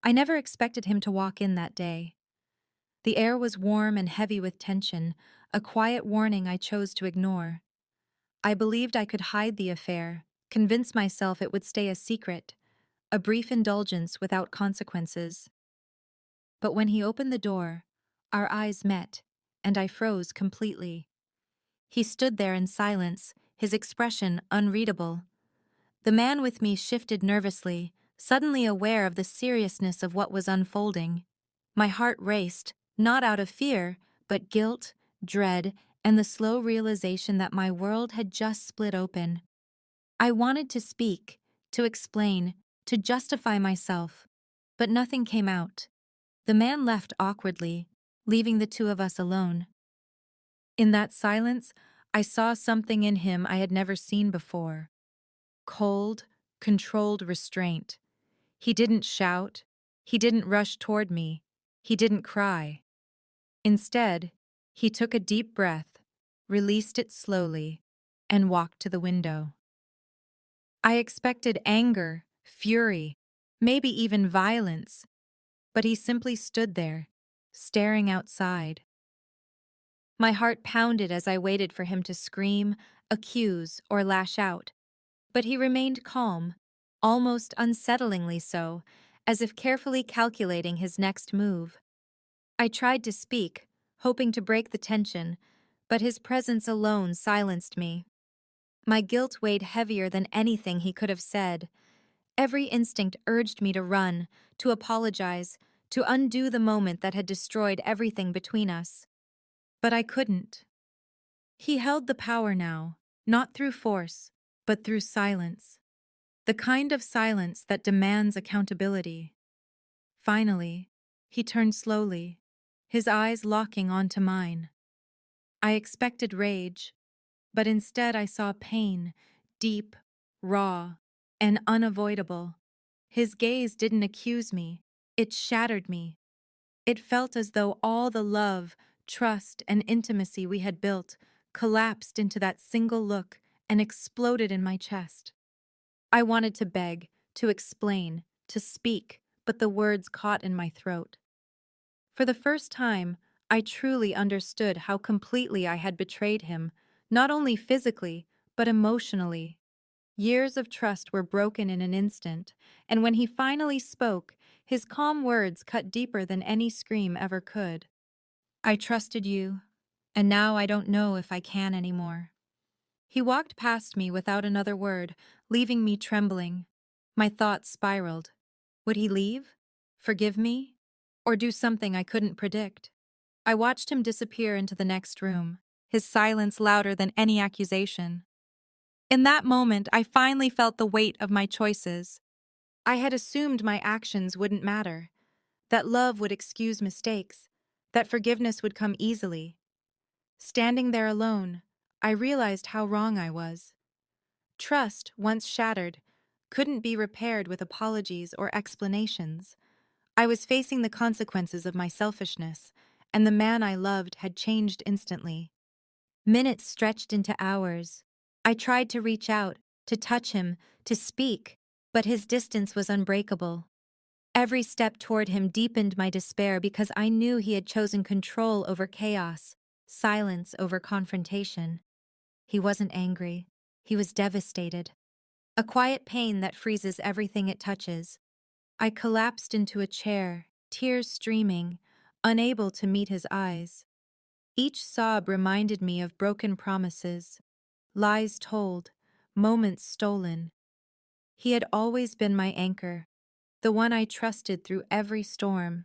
I never expected him to walk in that day. The air was warm and heavy with tension, a quiet warning I chose to ignore. I believed I could hide the affair, convince myself it would stay a secret, a brief indulgence without consequences. But when he opened the door, our eyes met, and I froze completely. He stood there in silence, his expression unreadable. The man with me shifted nervously, suddenly aware of the seriousness of what was unfolding. My heart raced, not out of fear, but guilt, dread, and the slow realization that my world had just split open. I wanted to speak, to explain, to justify myself, but nothing came out. The man left awkwardly, leaving the two of us alone. In that silence, I saw something in him I had never seen before. Cold, controlled restraint. He didn't shout. He didn't rush toward me. He didn't cry. Instead, he took a deep breath, released it slowly, and walked to the window. I expected anger, fury, maybe even violence, but he simply stood there, staring outside. My heart pounded as I waited for him to scream, accuse, or lash out. But he remained calm, almost unsettlingly so, as if carefully calculating his next move. I tried to speak, hoping to break the tension, but his presence alone silenced me. My guilt weighed heavier than anything he could have said. Every instinct urged me to run, to apologize, to undo the moment that had destroyed everything between us. But I couldn't. He held the power now, not through force, but through silence. The kind of silence that demands accountability. Finally, he turned slowly, his eyes locking onto mine. I expected rage, but instead I saw pain, deep, raw, and unavoidable. His gaze didn't accuse me, it shattered me. It felt as though all the love, trust, and intimacy we had built collapsed into that single look and exploded in my chest. I wanted to beg, to explain, to speak, but the words caught in my throat. For the first time, I truly understood how completely I had betrayed him, not only physically, but emotionally. Years of trust were broken in an instant, and when he finally spoke, his calm words cut deeper than any scream ever could. I trusted you, and now I don't know if I can anymore. He walked past me without another word, leaving me trembling. My thoughts spiraled. Would he leave? Forgive me? Or do something I couldn't predict? I watched him disappear into the next room, his silence louder than any accusation. In that moment, I finally felt the weight of my choices. I had assumed my actions wouldn't matter, that love would excuse mistakes, that forgiveness would come easily. Standing there alone, I realized how wrong I was. Trust, once shattered, couldn't be repaired with apologies or explanations. I was facing the consequences of my selfishness, and the man I loved had changed instantly. Minutes stretched into hours. I tried to reach out, to touch him, to speak, but his distance was unbreakable. Every step toward him deepened my despair because I knew he had chosen control over chaos, silence over confrontation. He wasn't angry. He was devastated. A quiet pain that freezes everything it touches. I collapsed into a chair, tears streaming, unable to meet his eyes. Each sob reminded me of broken promises, lies told, moments stolen. He had always been my anchor, the one I trusted through every storm.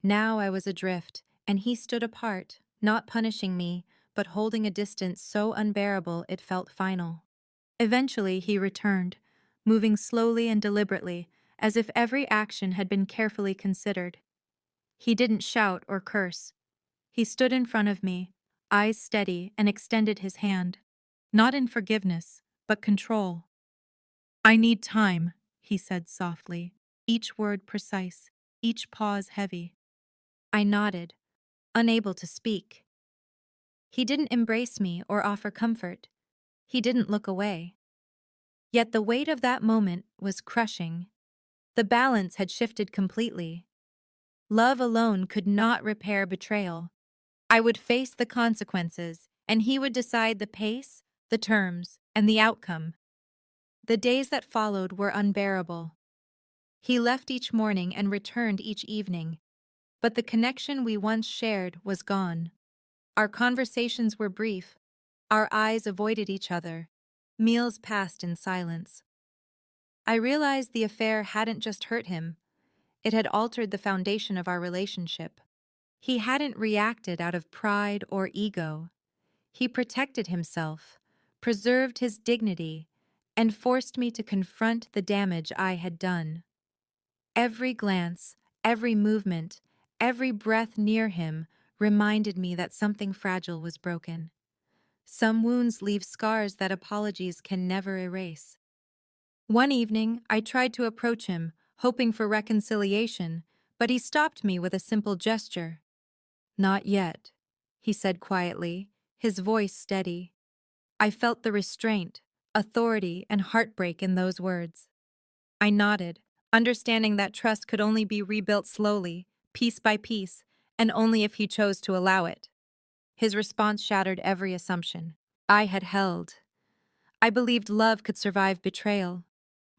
Now I was adrift, and he stood apart, not punishing me, but holding a distance so unbearable it felt final. Eventually he returned, moving slowly and deliberately, as if every action had been carefully considered. He didn't shout or curse. He stood in front of me, eyes steady, and extended his hand. Not in forgiveness, but control. "I need time," he said softly, each word precise, each pause heavy. I nodded, unable to speak. He didn't embrace me or offer comfort. He didn't look away. Yet the weight of that moment was crushing. The balance had shifted completely. Love alone could not repair betrayal. I would face the consequences, and he would decide the pace, the terms, and the outcome. The days that followed were unbearable. He left each morning and returned each evening, but the connection we once shared was gone. Our conversations were brief. Our eyes avoided each other. Meals passed in silence. I realized the affair hadn't just hurt him, it had altered the foundation of our relationship. He hadn't reacted out of pride or ego. He protected himself, preserved his dignity, and forced me to confront the damage I had done. Every glance, every movement, every breath near him reminded me that something fragile was broken. Some wounds leave scars that apologies can never erase. One evening, I tried to approach him, hoping for reconciliation, but he stopped me with a simple gesture. "Not yet," he said quietly, his voice steady. I felt the restraint, authority, and heartbreak in those words. I nodded, understanding that trust could only be rebuilt slowly, piece by piece, and only if he chose to allow it. His response shattered every assumption I had held. I believed love could survive betrayal,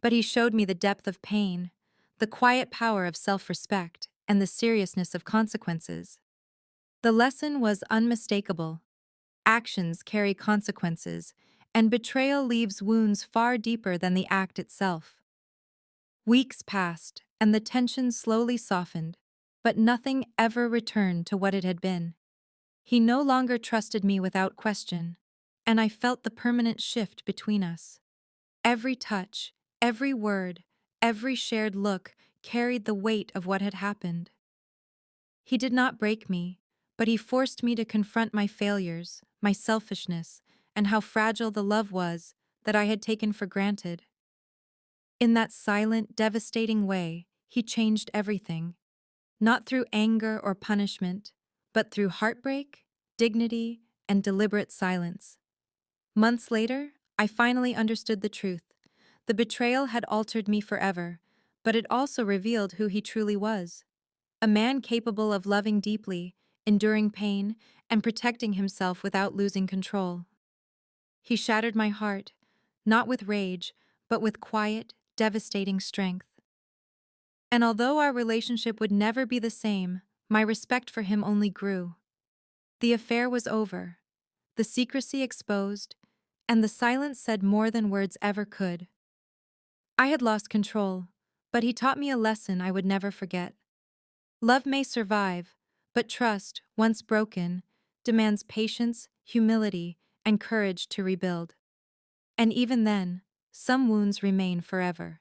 but he showed me the depth of pain, the quiet power of self-respect, and the seriousness of consequences. The lesson was unmistakable. Actions carry consequences, and betrayal leaves wounds far deeper than the act itself. Weeks passed, and the tension slowly softened, but nothing ever returned to what it had been. He no longer trusted me without question, and I felt the permanent shift between us. Every touch, every word, every shared look carried the weight of what had happened. He did not break me, but he forced me to confront my failures, my selfishness, and how fragile the love was that I had taken for granted. In that silent, devastating way, he changed everything, not through anger or punishment, but through heartbreak, dignity, and deliberate silence. Months later, I finally understood the truth. The betrayal had altered me forever, but it also revealed who he truly was. A man capable of loving deeply, enduring pain, and protecting himself without losing control. He shattered my heart, not with rage, but with quiet, devastating strength. And although our relationship would never be the same, my respect for him only grew. The affair was over, the secrecy exposed, and the silence said more than words ever could. I had lost control, but he taught me a lesson I would never forget. Love may survive, but trust, once broken, demands patience, humility, and courage to rebuild. And even then, some wounds remain forever.